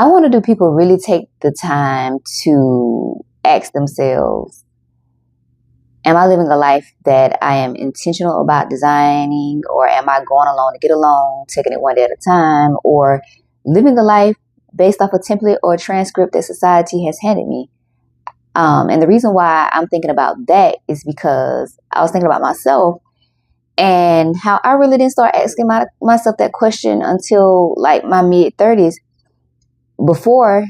I wonder, do people really take the time to ask themselves, am I living a life that I am intentional about designing, or am I going along to get along, taking it one day at a time, or living a life based off a template or a transcript that society has handed me? And the reason why I'm thinking about that is because I was thinking about myself and how I really didn't start asking myself that question until like my mid-30s. Before,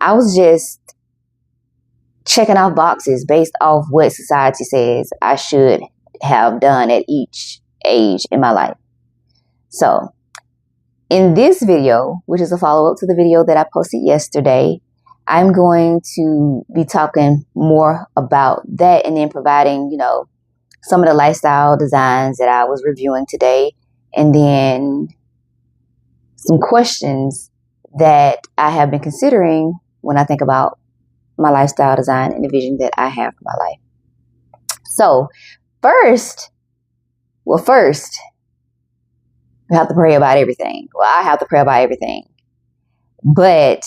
I was just checking off boxes based off what society says I should have done at each age in my life. So in this video, which is a follow-up to the video that I posted yesterday, I'm going to be talking more about that and then providing, some of the lifestyle designs that I was reviewing today, and then some questions that I have been considering when I think about my lifestyle design and the vision that I have for my life. So first, we have to pray about everything. Well, I have to pray about everything. But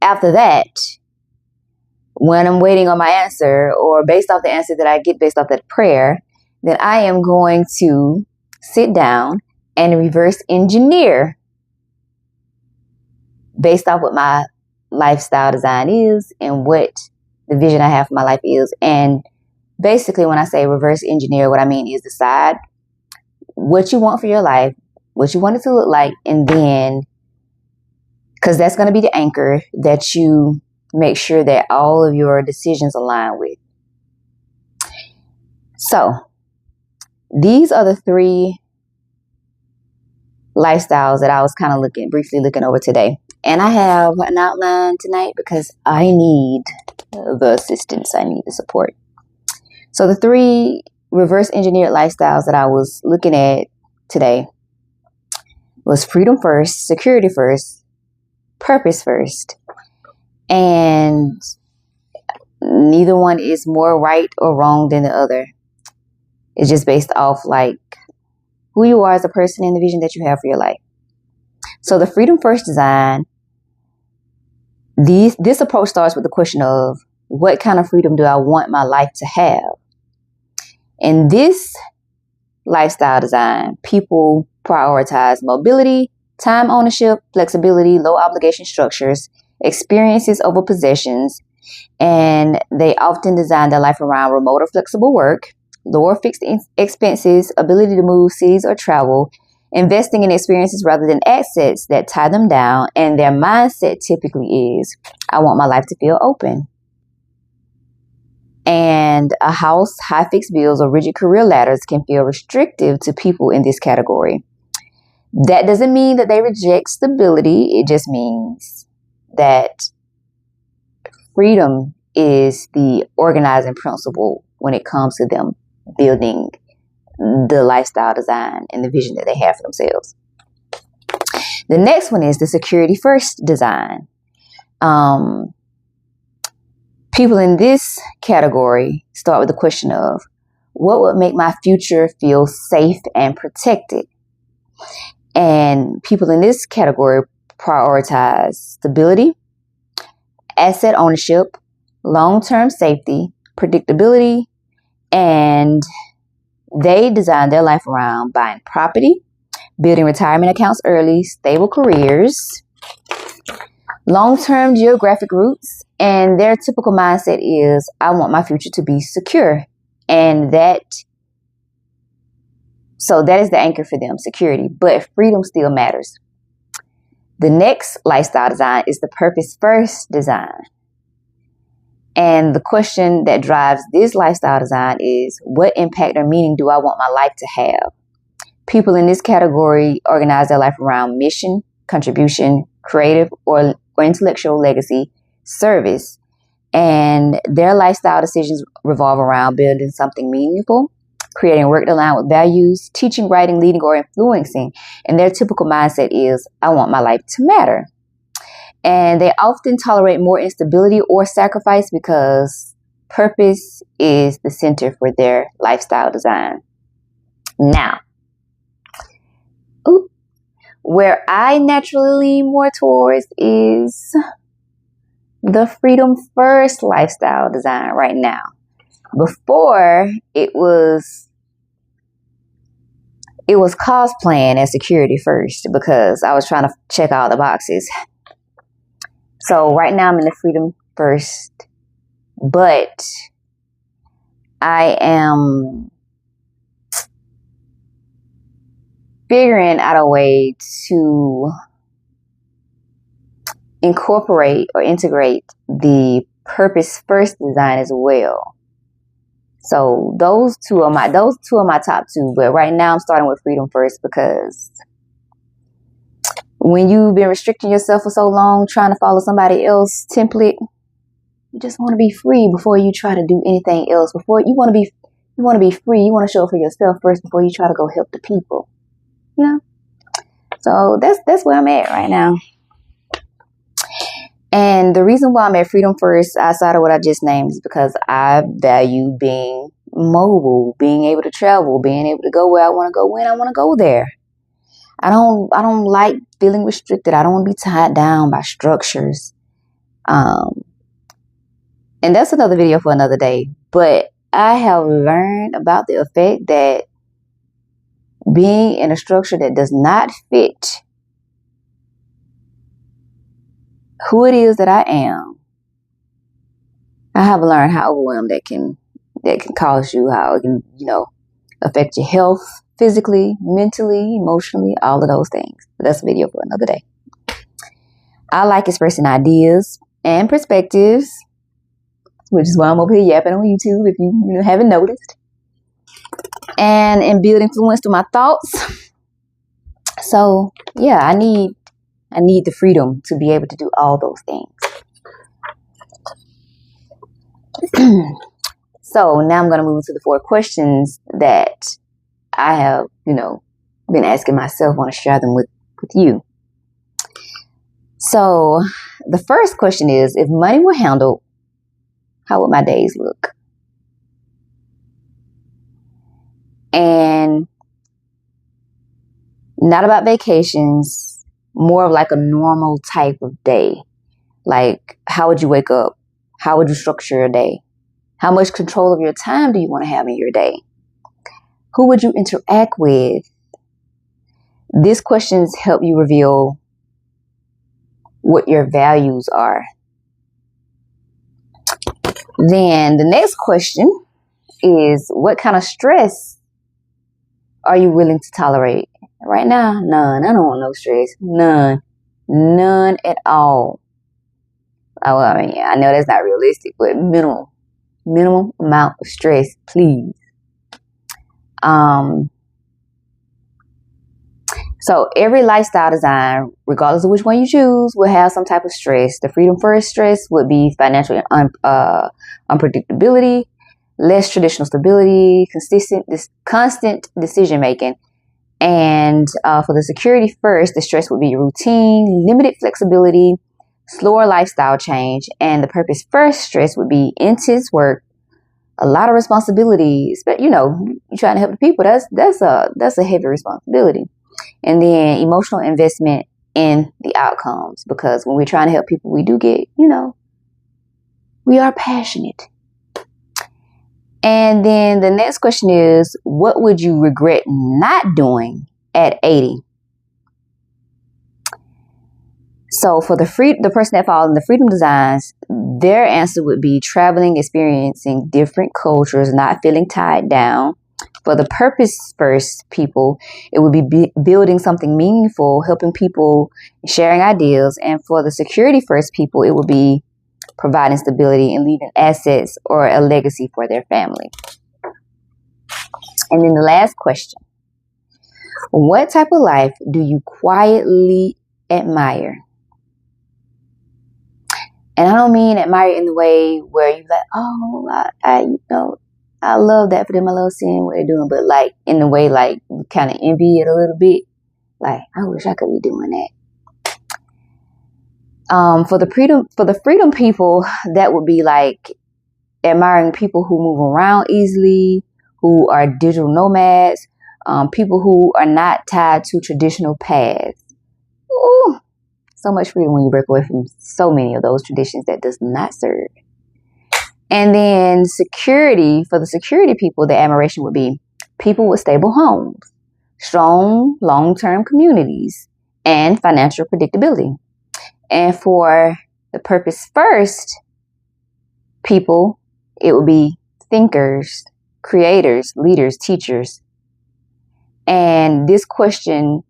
after that, when I'm waiting on my answer, or based off the answer that I get based off that prayer, then I am going to sit down and reverse engineer based off what my lifestyle design is and what the vision I have for my life is. And basically, when I say reverse engineer, what I mean is decide what you want for your life, what you want it to look like, and then, because that's going to be the anchor that you make sure that all of your decisions align with. So these are the 3 lifestyles that I was kind of briefly looking over today. And I have an outline tonight because I need the assistance. I need the support. So the 3 reverse engineered lifestyles that I was looking at today was freedom first, security first, purpose first. And neither one is more right or wrong than the other. It's just based off like who you are as a person and the vision that you have for your life. So the freedom first design, this approach starts with the question of, what kind of freedom do I want my life to have? In this lifestyle design, people prioritize mobility, time ownership, flexibility, low obligation structures, experiences over possessions, and they often design their life around remote or flexible work, lower fixed expenses, ability to move cities or travel, investing in experiences rather than assets that tie them down, and their mindset typically is, I want my life to feel open. And a house, high fixed bills, or rigid career ladders can feel restrictive to people in this category. That doesn't mean that they reject stability. It just means that freedom is the organizing principle when it comes to them building the lifestyle design and the vision that they have for themselves. The next one is the security first design. People in this category start with the question of, what would make my future feel safe and protected? And people in this category prioritize stability, asset ownership, long-term safety, predictability, and they design their life around buying property, building retirement accounts early, stable careers, long-term geographic roots, and their typical mindset is, I want my future to be secure. And so that is the anchor for them, security, but freedom still matters. The next lifestyle design is the purpose first design. And the question that drives this lifestyle design is, what impact or meaning do I want my life to have? People in this category organize their life around mission, contribution, creative or intellectual legacy, service, and their lifestyle decisions revolve around building something meaningful, creating work that align with values, teaching, writing, leading, or influencing. And their typical mindset is, I want my life to matter. And they often tolerate more instability or sacrifice because purpose is the center for their lifestyle design. Now, where I naturally lean more towards is the freedom first lifestyle design right now. Before, it was cosplaying as security first because I was trying to check all the boxes. So right now I'm in the freedom first, but I am figuring out a way to incorporate or integrate the purpose first design as well. So those two are my top two. But right now I'm starting with freedom first because when you've been restricting yourself for so long, trying to follow somebody else's template, you just want to be free before you try to do anything else. Before you want to be free. You want to show up for yourself first before you try to go help the people. You know? So that's where I'm at right now. And the reason why I'm at freedom first, outside of what I just named, is because I value being mobile, being able to travel, being able to go where I want to go when I want to go there. I don't like feeling restricted. I don't want to be tied down by structures. And that's another video for another day. But I have learned about the effect that being in a structure that does not fit who it is that I am, I have learned how overwhelmed that can cause you, how it can, affect your health physically, mentally, emotionally, all of those things. But that's a video for another day. I like expressing ideas and perspectives, which is why I'm over here yapping on YouTube if you haven't noticed. And build influence through my thoughts. So yeah, I need the freedom to be able to do all those things. So now I'm going to move to the 4 questions that I have, been asking myself. I want to share them with you. So the first question is, if money were handled, how would my days look? And not about vacations, more of like a normal type of day. Like, how would you wake up? How would you structure your day? How much control of your time do you want to have in your day? Who would you interact with? These questions help you reveal what your values are. Then the next question is, what kind of stress are you willing to tolerate? Right now, none. I don't want no stress. None at all. I know that's not realistic, but minimal amount of stress, please. So every lifestyle design, regardless of which one you choose, will have some type of stress. The freedom first stress would be financial unpredictability, less traditional stability, constant decision making. And for the security first, the stress would be routine, limited flexibility, slower lifestyle change. And the purpose first stress would be intense work, a lot of responsibilities. But you're trying to help the people. That's a heavy responsibility. And then emotional investment in the outcomes, because when we're trying to help people, we do get, we are passionate. And then the next question is, what would you regret not doing at 80? So for the person that falls in the freedom designs, their answer would be traveling, experiencing different cultures, not feeling tied down. For the purpose first people, it would be building something meaningful, helping people, sharing ideas. And for the security first people, it would be providing stability and leaving assets or a legacy for their family. And then the last question, what type of life do you quietly admire? And I don't mean admire in the way where you're like, oh, I love that for them. I love seeing what they're doing. But like in the way, like you kind of envy it a little bit. Like, I wish I could be doing that. For the freedom people, that would be like admiring people who move around easily, who are digital nomads, people who are not tied to traditional paths. Ooh, so much freedom when you break away from so many of those traditions that does not serve. And then security, for the security people, the admiration would be people with stable homes, strong long-term communities, and financial predictability. And for the purpose first people, it would be thinkers, creators, leaders, teachers. And this question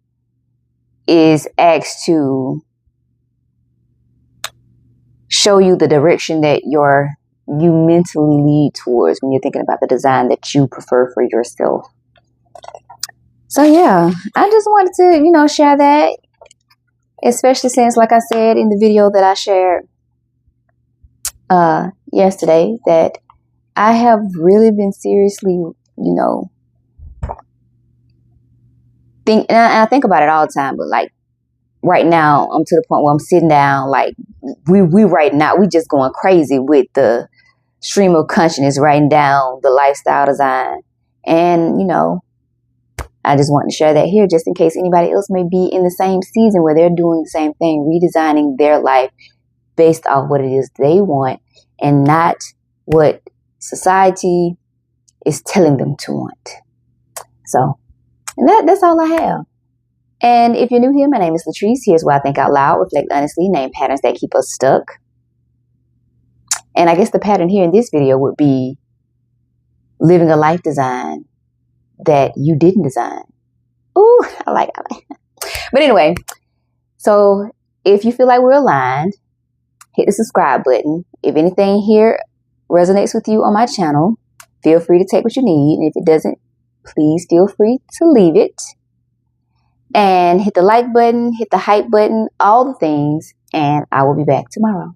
is asked to show you the direction that you mentally lead towards when you're thinking about the design that you prefer for yourself. So yeah, I just wanted to, share that, especially since, like I said in the video that I shared yesterday, that I have really been seriously, I think about it all the time, but like right now, I'm to the point where I'm sitting down, like we right now, we just going crazy with the stream of consciousness, writing down the lifestyle design. And, I just want to share that here just in case anybody else may be in the same season where they're doing the same thing, redesigning their life based off what it is they want and not what society is telling them to want. So, and that's all I have. And if you're new here, my name is Latrice. Here's where I think out loud, reflect honestly, name patterns that keep us stuck. And I guess the pattern here in this video would be living a life design that you didn't design. Ooh, I like it. But anyway, so if you feel like we're aligned, hit the subscribe button. If anything here resonates with you on my channel, feel free to take what you need. And if it doesn't, please feel free to leave it. And hit the like button, hit the hype button, all the things. And I will be back tomorrow.